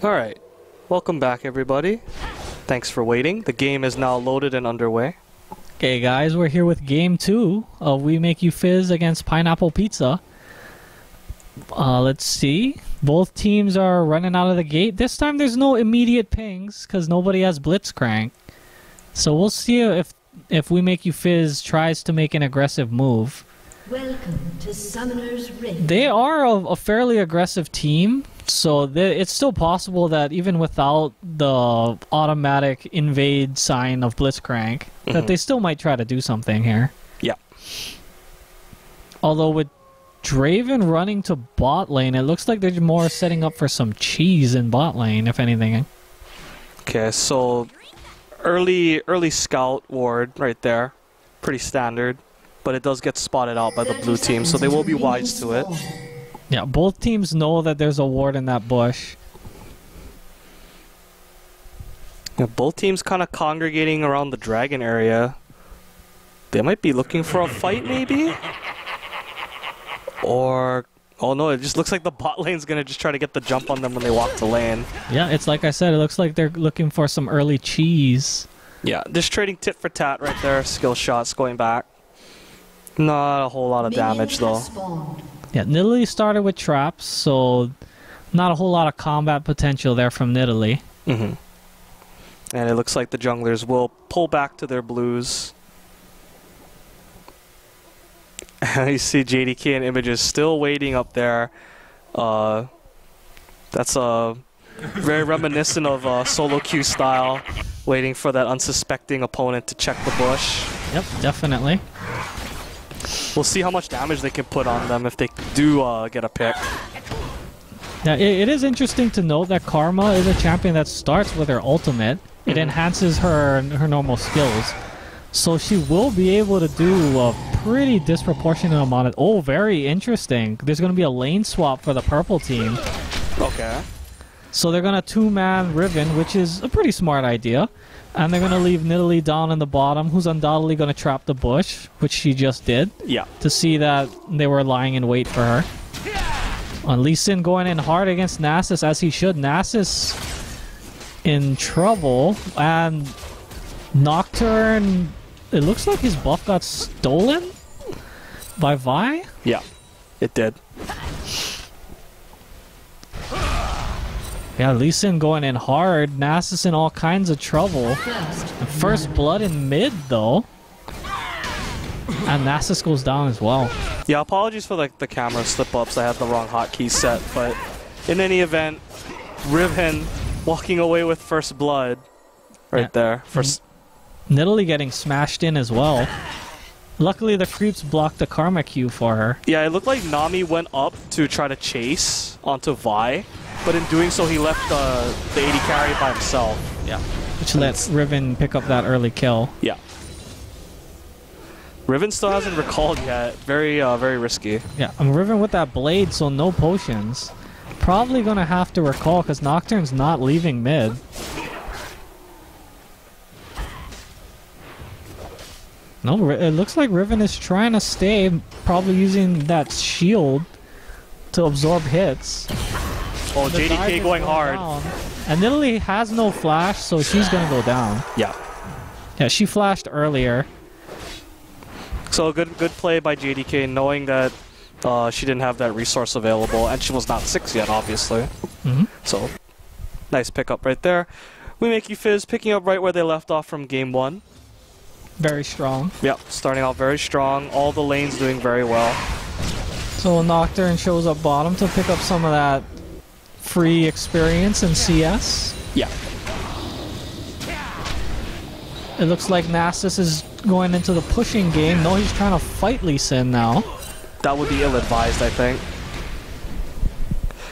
Alright, welcome back everybody. Thanks for waiting. The game is now loaded and underway. Okay guys, we're here with game 2 of We Make You Fizz against Pineapple Pizza. Let's see. Both teams are running out of the gate. This time there's no immediate pings because nobody has Blitzcrank. So we'll see if We Make You Fizz tries to make an aggressive move. Welcome to Summoner's Rift. They are a fairly aggressive team, so it's still possible that even without the automatic invade sign of Blitzcrank, that they still might try to do something here. Yeah. Although with Draven running to bot lane, it looks like they're more setting up for some cheese in bot lane, if anything. Okay, so early scout ward right there. Pretty standard. But it does get spotted out by the blue team, so they will be wise to it. Yeah, both teams know that there's a ward in that bush. Yeah, both teams kind of congregating around the dragon area. They might be looking for a fight, maybe? Or... oh no, it just looks like the bot lane's gonna just try to get the jump on them when they walk to lane. Yeah, it's like I said, it looks like they're looking for some early cheese. Yeah, just trading tit for tat right there. Skill shots going back. Not a whole lot of damage though. Yeah, Nidalee started with traps, so not a whole lot of combat potential there from Nidalee. And it looks like the junglers will pull back to their blues. You see JDK and Images still waiting up there. That's very reminiscent of solo queue style, waiting for that unsuspecting opponent to check the bush. Yep, definitely. We'll see how much damage they can put on them if they do get a pick. Yeah, it is interesting to note that Karma is a champion that starts with her ultimate. It enhances her normal skills. So she will be able to do a pretty disproportionate amount of... oh, very interesting. There's going to be a lane swap for the purple team. Okay. So they're going to two-man Riven, which is a pretty smart idea. And they're going to leave Nidalee down in the bottom, who's undoubtedly going to trap the bush, which she just did. Yeah. To see that they were lying in wait for her. Lee Sin going in hard against Nasus, as he should. Nasus in trouble. And Nocturne... it looks like his buff got stolen by Vi? Yeah, it did. Yeah, Lee Sin going in hard. Nasus in all kinds of trouble. First blood in mid, though. And Nasus goes down as well. Yeah, apologies for the camera slip-ups. I had the wrong hotkey set. But in any event, Riven walking away with first blood right there. First. Nidalee getting smashed in as well. Luckily, the creeps blocked the Karma Q for her. Yeah, it looked like Nami went up to try to chase onto Vi. But in doing so, he left the AD carry by himself. Yeah. Which lets Riven pick up that early kill. Yeah. Riven still hasn't recalled yet. Very risky. Yeah, I'm Riven with that blade, so no potions. Probably gonna have to recall because Nocturne's not leaving mid. No, it looks like Riven is trying to stay, probably using that shield to absorb hits. Oh, JDK going hard. Down. And Nidalee has no flash, so she's gonna go down. Yeah. Yeah, she flashed earlier. So good play by JDK, knowing that she didn't have that resource available, and she was not 6 yet, obviously. So, nice pickup right there. We Make You Fizz picking up right where they left off from game 1. Very strong. Yep, starting out very strong. All the lanes doing very well. So Nocturne shows up bottom to pick up some of that free experience in CS. Yeah. It looks like Nasus is going into the pushing game. No, he's trying to fight Lee Sin now. That would be ill-advised, I think.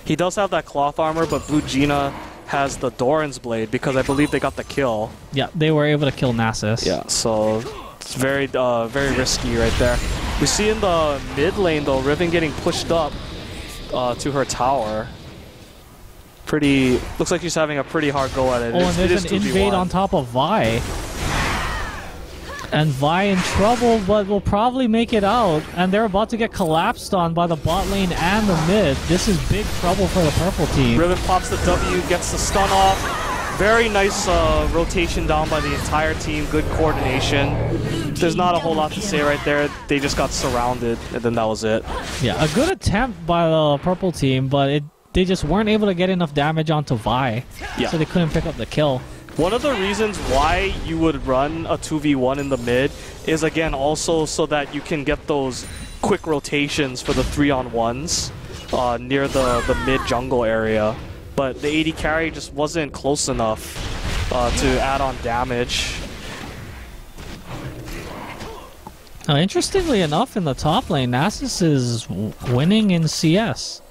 He does have that cloth armor, but Blue Gina has the Doran's blade because I believe they got the kill. Yeah, they were able to kill Nasus. Yeah, so it's very risky right there. We see in the mid lane though, Riven getting pushed up to her tower. Looks like she's having a pretty hard go at it. Oh, and there's an invade on top of Vi. And Vi in trouble, but will probably make it out. And they're about to get collapsed on by the bot lane and the mid. This is big trouble for the purple team. Riven pops the W, gets the stun off. Very nice rotation down by the entire team. Good coordination. There's not a whole lot to say right there. They just got surrounded, and then that was it. Yeah, a good attempt by the purple team, but they just weren't able to get enough damage onto Vi. Yeah. So they couldn't pick up the kill. One of the reasons why you would run a 2v1 in the mid is, again, also so that you can get those quick rotations for the 3-on-1s near the mid-jungle area. But the AD carry just wasn't close enough to add on damage. Interestingly enough, in the top lane, Nasus is winning in CS.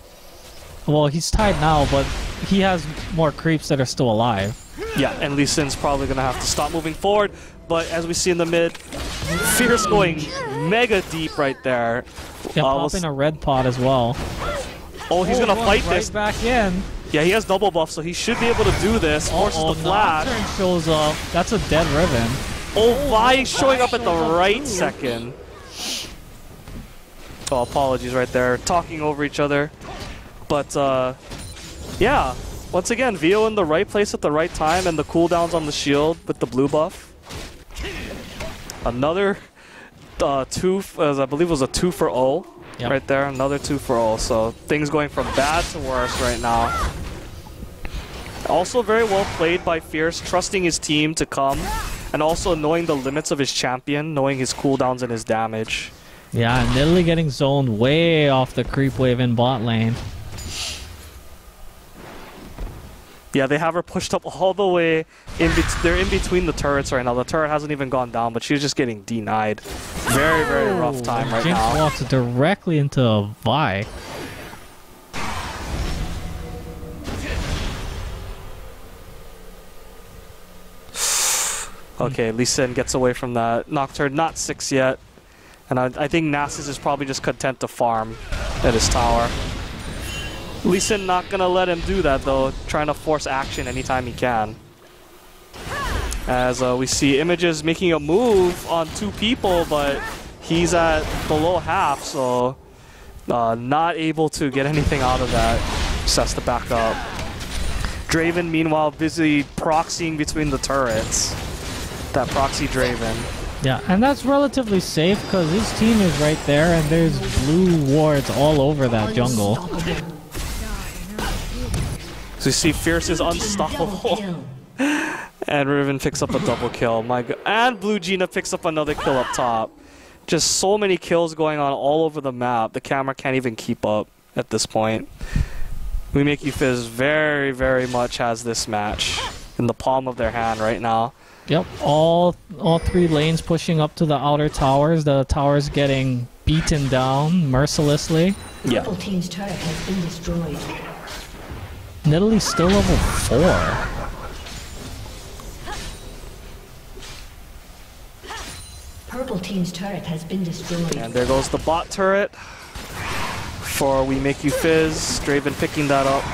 Well, he's tied now, but he has more creeps that are still alive. Yeah, and Lee Sin's probably going to have to stop moving forward. But as we see in the mid, Fierce going mega deep right there. Yeah, popping a red pot as well. Oh, he's going to fight right this. Back in. Yeah, he has double buff, so he should be able to do this. Forces the flash. Nocturne shows up. That's a dead Riven. Oh, Vi showing up at the right second. Oh, apologies right there. Talking over each other. But, yeah. Once again, Vio in the right place at the right time, and the cooldowns on the shield with the blue buff. Another I believe it was a 2 for 0 right there. Another 2 for 0. So things going from bad to worse right now. Also very well played by Fierce, trusting his team to come, and also knowing the limits of his champion, knowing his cooldowns and his damage. Yeah, and Nidalee getting zoned way off the creep wave in bot lane. Yeah, they have her pushed up all the way. They're in between the turrets right now. The turret hasn't even gone down, but she's just getting denied. Very, very rough time right now. Jinx walks directly into Vi. Okay, Lee Sin gets away from that. Nocturne, not 6 yet. And I think Nasus is probably just content to farm at his tower. Lee Sin not gonna let him do that though, trying to force action anytime he can. As we see Images making a move on 2 people, but he's at below half, so not able to get anything out of that. Just has to back up. Draven, meanwhile, busy proxying between the turrets. That proxy Draven. Yeah, and that's relatively safe because his team is right there and there's blue wards all over that jungle. So you see Fierce is unstoppable. And Riven picks up a double kill. My God. And Blue Gina picks up another kill up top. Just so many kills going on all over the map. The camera can't even keep up at this point. We Make You Fizz very, very much has this match in the palm of their hand right now. Yep, all 3 lanes pushing up to the outer towers. The towers getting beaten down mercilessly. Yeah. Purple team's turret has been destroyed. Nidalee's still level 4. Purple team's turret has been destroyed. And there goes the bot turret for We Make You Fizz. Draven picking that up.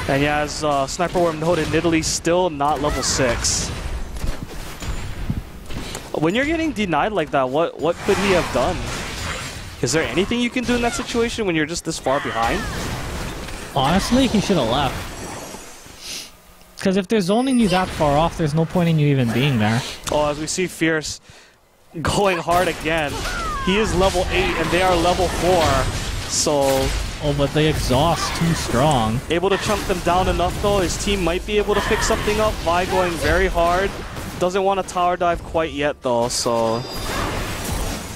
And yeah, as Sniper Worm noted, Nidalee's still not level 6. When you're getting denied like that, what could he have done? Is there anything you can do in that situation when you're just this far behind? Honestly, he should have left. Because if they're zoning you that far off, there's no point in you even being there. Oh, as we see Fierce going hard again. He is level 8 and they are level 4. So... Oh, but the exhaust too strong. Able to chunk them down enough though. His team might be able to pick something up. Vi going very hard. Doesn't want to tower dive quite yet though, so...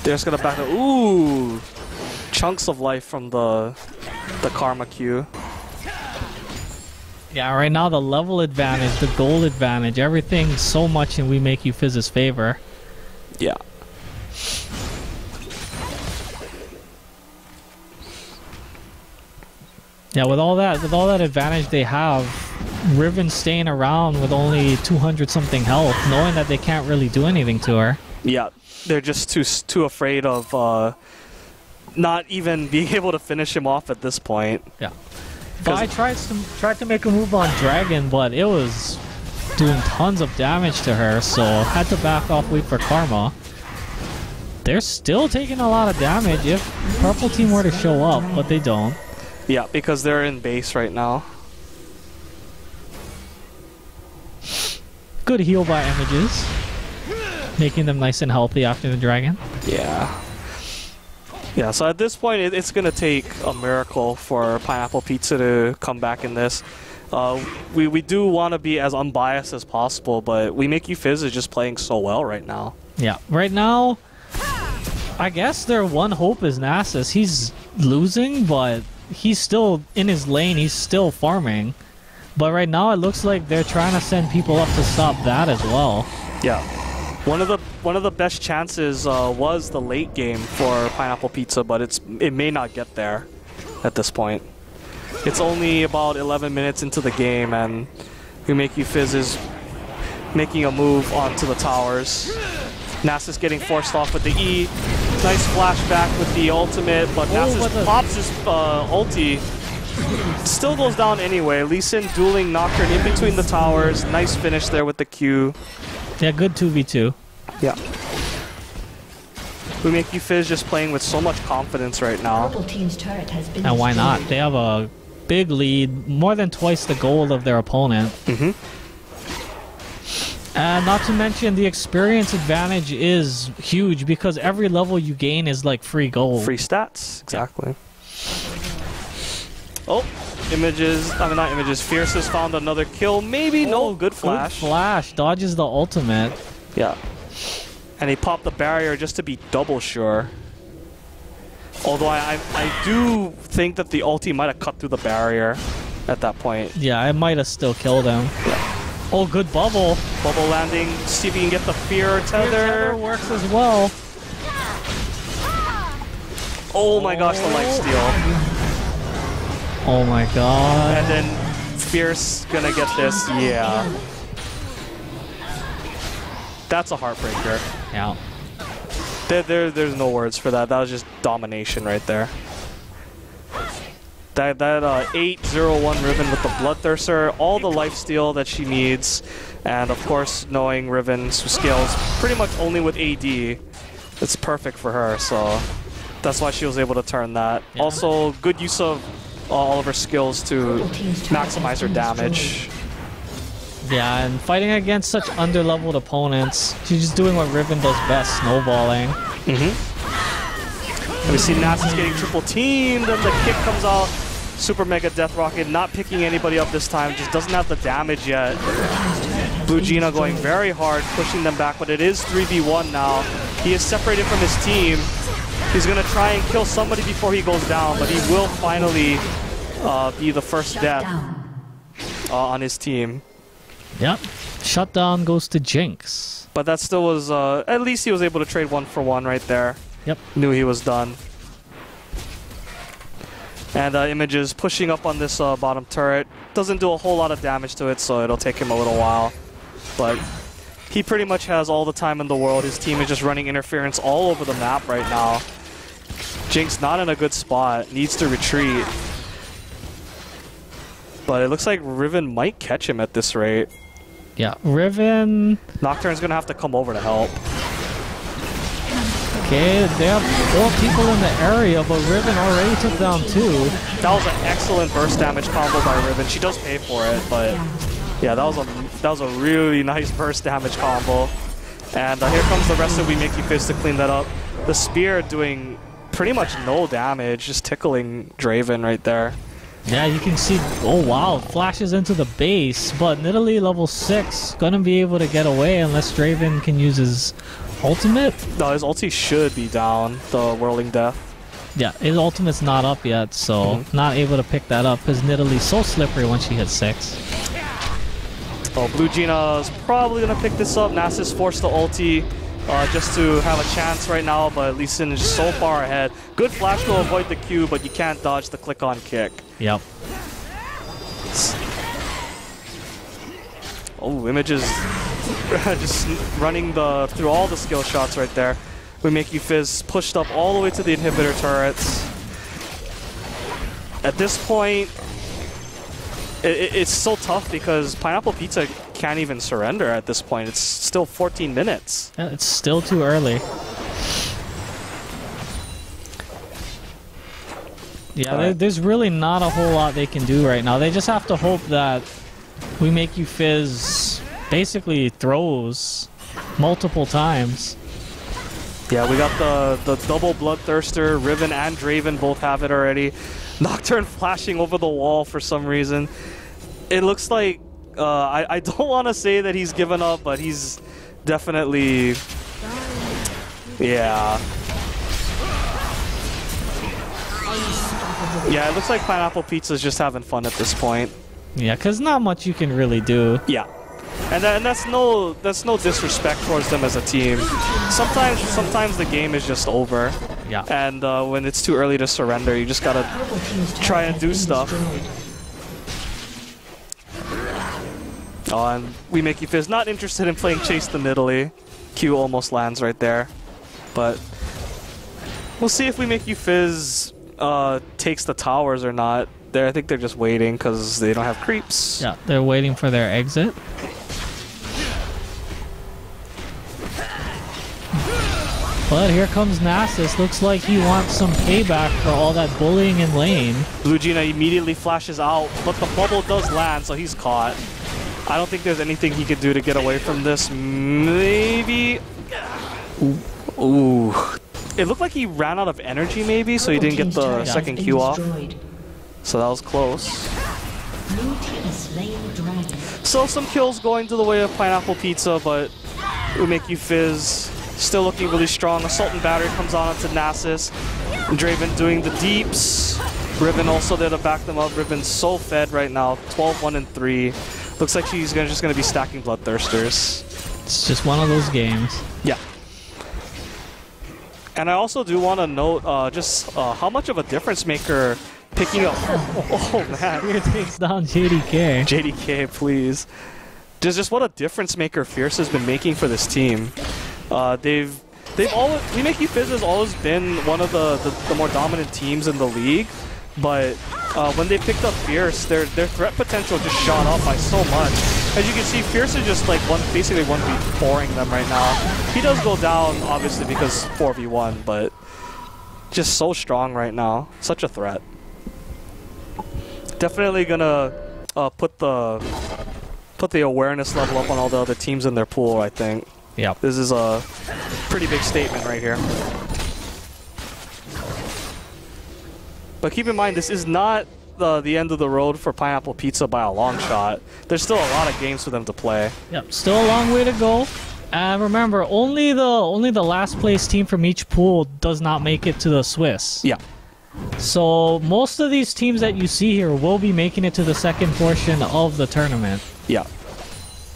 They're just gonna back up. Ooh! Chunks of life from the Karma Q. Yeah, right now the level advantage, the gold advantage, everything so much in We Make You Fizz's favor. Yeah. Yeah, with all that advantage they have, Riven staying around with only 200 something health, knowing that they can't really do anything to her. Yeah, they're just too afraid of not even being able to finish him off at this point. Yeah. Vi tried to make a move on Dragon, but it was doing tons of damage to her, so had to back off, wait for Karma. They're still taking a lot of damage if purple team were to show up, but they don't. Yeah, because they're in base right now. Good heal by Images, making them nice and healthy after the dragon. Yeah. Yeah, so at this point, it's going to take a miracle for Pineapple Pizza to come back in this. We do want to be as unbiased as possible, but We Make You Fizz is just playing so well right now. Yeah, right now, I guess their one hope is Nasus. He's losing, but he's still in his lane. He's still farming. But right now, it looks like they're trying to send people up to stop that as well. Yeah. One of the best chances was the late game for Pineapple Pizza, but it may not get there at this point. It's only about 11 minutes into the game, and We Make You Fizz is making a move onto the towers. Nasus getting forced off with the E. Nice flashback with the ultimate, but Nasus pops his ulti. Still goes down anyway. Lee Sin dueling Nocturne in between the towers. Nice finish there with the Q. Yeah, good 2v2. Yeah. We Make You Fizz just playing with so much confidence right now. Purple team's turret has been And why destroyed. not? They have a big lead, more than twice the gold of their opponent. Mm-hmm. And not to mention the experience advantage is huge because every level you gain is like free gold. Free stats, exactly. Oh, Images, I mean not Images, Fierce has found another kill, maybe, no, good flash. Good flash, dodges the ultimate. Yeah. And he popped the barrier just to be double sure. Although I do think that the ulti might have cut through the barrier at that point. Yeah, it might have still killed him. Yeah. Oh, good bubble. Bubble landing, see if you can get the fear tether. Fear tether works as well. Oh my gosh, the lifesteal. Oh my god. And then Fierce gonna get this, yeah. That's a heartbreaker. Yeah. There's no words for that. That was just domination right there. That 8-0-1 Riven with the Bloodthirster, all the lifesteal that she needs, and of course knowing Riven scales pretty much only with AD, it's perfect for her, so that's why she was able to turn that. Yeah. Also, good use of all of her skills to maximize her damage. Yeah, and fighting against such under-leveled opponents, she's just doing what Riven does best, snowballing. Mm-hmm. And we see Nasus getting triple teamed, and the kick comes out. Super Mega Death Rocket not picking anybody up this time, just doesn't have the damage yet. Blue Gina going very hard, pushing them back, but it is 3v1 now. He is separated from his team. He's going to try and kill somebody before he goes down, but he will finally be the first death on his team. Yep. Shutdown goes to Jinx. But that still was, at least he was able to trade 1-for-1 right there. Yep. Knew he was done. And Images pushing up on this bottom turret. Doesn't do a whole lot of damage to it, so it'll take him a little while. But he pretty much has all the time in the world. His team is just running interference all over the map right now. Jinx not in a good spot. Needs to retreat. But it looks like Riven might catch him at this rate. Yeah, Riven... Nocturne's gonna have to come over to help. Okay, they have 4 people in the area, but Riven already took down 2. That was an excellent burst damage combo by Riven. She does pay for it, but yeah, that was a really nice burst damage combo. And here comes the rest of We Make You Fizz to clean that up. The spear doing pretty much no damage, just tickling Draven right there. Yeah, you can see, oh wow, flashes into the base, but Nidalee level 6, gonna be able to get away unless Draven can use his ultimate? No, his ulti should be down, the Whirling Death. Yeah, his ultimate's not up yet, so not able to pick that up because Nidalee's so slippery when she hits 6. Oh, Blue Gina's probably gonna pick this up. Nasus forced the ulti just to have a chance right now, but Lee Sin is so far ahead. Good flash to avoid the Q, but you can't dodge the click-on kick. Yep. Oh, Images just running through all the skill shots right there. We Make You Fizz pushed up all the way to the inhibitor turrets. At this point, It's so tough because Pineapple Pizza can't even surrender at this point. It's still 14 minutes. Yeah, it's still too early. Yeah, there's really not a whole lot they can do right now. They just have to hope that We Make You Fizz basically throws multiple times. Yeah, we got the double Bloodthirster. Riven and Draven both have it already. Nocturne flashing over the wall for some reason. It looks like, I don't want to say that he's given up, but he's definitely, yeah. Yeah, it looks like Pineapple Pizza's just having fun at this point. Yeah, because not much you can really do. Yeah. And that's no disrespect towards them as a team. Sometimes the game is just over. Yeah. And when it's too early to surrender, you just gotta try and do stuff. Oh, and We Make You Fizz not interested in playing Chase the Nidalee. Q almost lands right there. But we'll see if We Make You Fizz takes the towers or not. I think they're just waiting because they don't have creeps. Yeah, they're waiting for their exit. But here comes Nasus. Looks like he wants some payback for all that bullying in lane. Blue Gina immediately flashes out, but the bubble does land, so he's caught. I don't think there's anything he could do to get away from this. Maybe... Ooh. It looked like he ran out of energy, maybe, so he didn't get the second Q off. So that was close. So some kills going to the way of Pineapple Pizza, but We Make You Fizz still looking really strong. Assault and Battery comes on to Nasus. And Draven doing the deeps. Riven also there to back them up. Riven's so fed right now. 12-1-3. Looks like she's just gonna be stacking Bloodthirsters. It's just one of those games. Yeah. And I also do want to note just how much of a difference maker picking up. Oh man. Here takes down JDK. JDK, please. Just what a difference maker Fierce has been making for this team. They've always, We Make You Fizz has always been one of the more dominant teams in the league, but when they picked up Fierce, their threat potential just shot up by so much. As you can see, Fierce is just like basically 1v4ing them right now. He does go down obviously because 4v1, but just so strong right now. Such a threat. Definitely gonna put the awareness level up on all the other teams in their pool, I think. Yeah. This is a pretty big statement right here. But keep in mind, this is not the end of the road for Pineapple Pizza by a long shot. There's still a lot of games for them to play. Yep, still a long way to go. And remember, only the last place team from each pool does not make it to the Swiss. Yeah. So most of these teams that you see here will be making it to the second portion of the tournament. Yeah.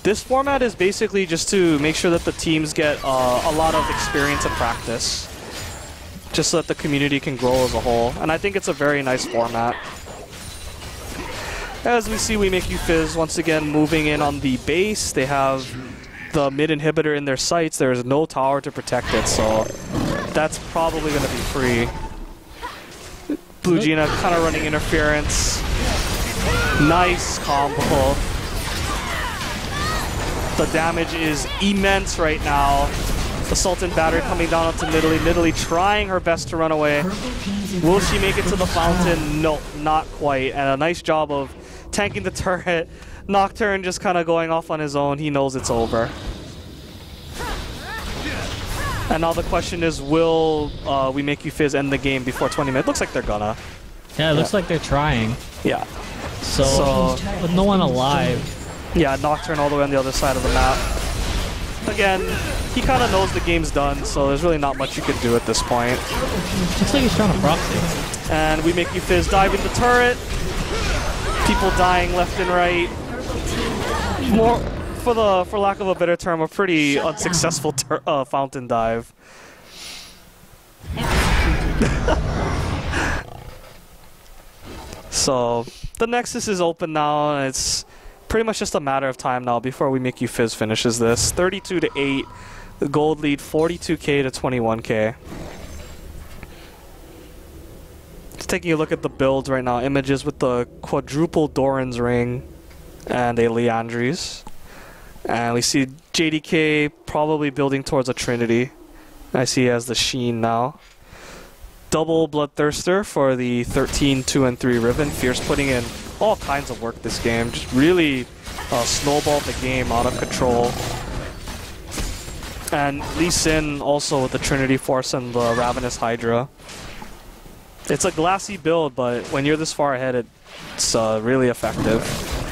This format is basically just to make sure that the teams get a lot of experience and practice, just so that the community can grow as a whole. And I think it's a very nice format. As we see, We Make You Fizz once again moving in on the base. They have the mid inhibitor in their sights. There is no tower to protect it, so that's probably going to be free. Blue Gina kind of running interference. Nice combo. The damage is immense right now. Assault and Battery coming down onto Nidalee. Nidalee trying her best to run away. Will she make it to the fountain? No, not quite. And a nice job of tanking the turret. Nocturne just kind of going off on his own. He knows it's over. And now the question is, will We Make You Fizz end the game before 20 minutes? Looks like they're gonna. Yeah, it looks like they're trying. Yeah. So with no one alive. Yeah, Nocturne all the way on the other side of the map. Again, he kind of knows the game's done, so there's really not much you can do at this point. Looks like he's trying to proxy. And We Make You Fizz dive in the turret. People dying left and right. More, for lack of a better term, a pretty unsuccessful fountain dive. So the Nexus is open now, and it's pretty much just a matter of time now before We Make You Fizz finishes this. 32-8, the gold lead 42k to 21k. Taking a look at the builds right now, images with the quadruple Doran's ring and a Leandries. And we see JDK probably building towards a Trinity. I see he has the Sheen now. Double Bloodthirster for the 13, 2, and 3 Riven. Fierce putting in all kinds of work this game. Just really snowballed the game out of control. And Lee Sin also with the Trinity Force and the Ravenous Hydra. It's a glassy build, but when you're this far ahead, it's really effective.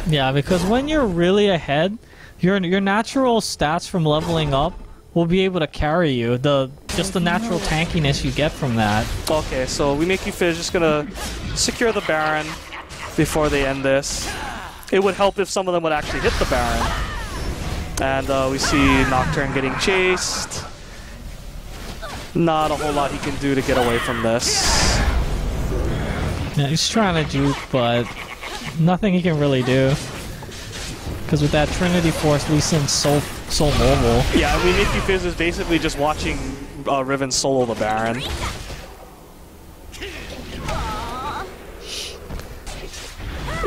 Yeah, because when you're really ahead, your natural stats from leveling up will be able to carry you. Just the natural tankiness you get from that. Okay, so we make you Fizz just gonna secure the Baron before they end this. It would help if some of them would actually hit the Baron. And we see Nocturne getting chased. Not a whole lot he can do to get away from this. Yeah, he's trying to juke, but nothing he can really do. Because with that Trinity Force, Lee Sin's so mobile. Yeah, I mean, Nikki Fizz is basically just watching Riven solo the Baron.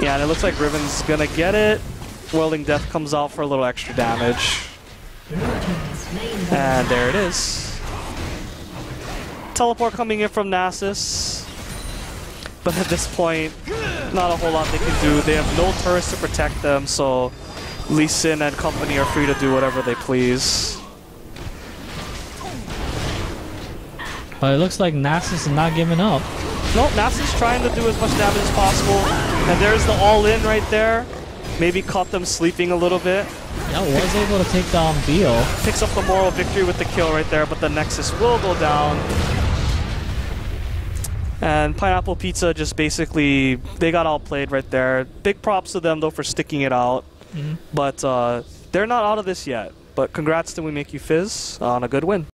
Yeah, and it looks like Riven's gonna get it. Whirling Death comes out for a little extra damage. And there it is. Teleport coming in from Nasus. But at this point, not a whole lot they can do. They have no turrets to protect them, so Lee Sin and company are free to do whatever they please. But it looks like Nasus is not giving up. No, Nasus is trying to do as much damage as possible. And there's the all-in right there. Maybe caught them sleeping a little bit. Yeah, was able to take down Beal. Picks up the moral victory with the kill right there, but the Nexus will go down. And Pineapple Pizza just basically, they got outplayed right there. Big props to them though for sticking it out. But they're not out of this yet. But congrats to We Make You Fizz on a good win.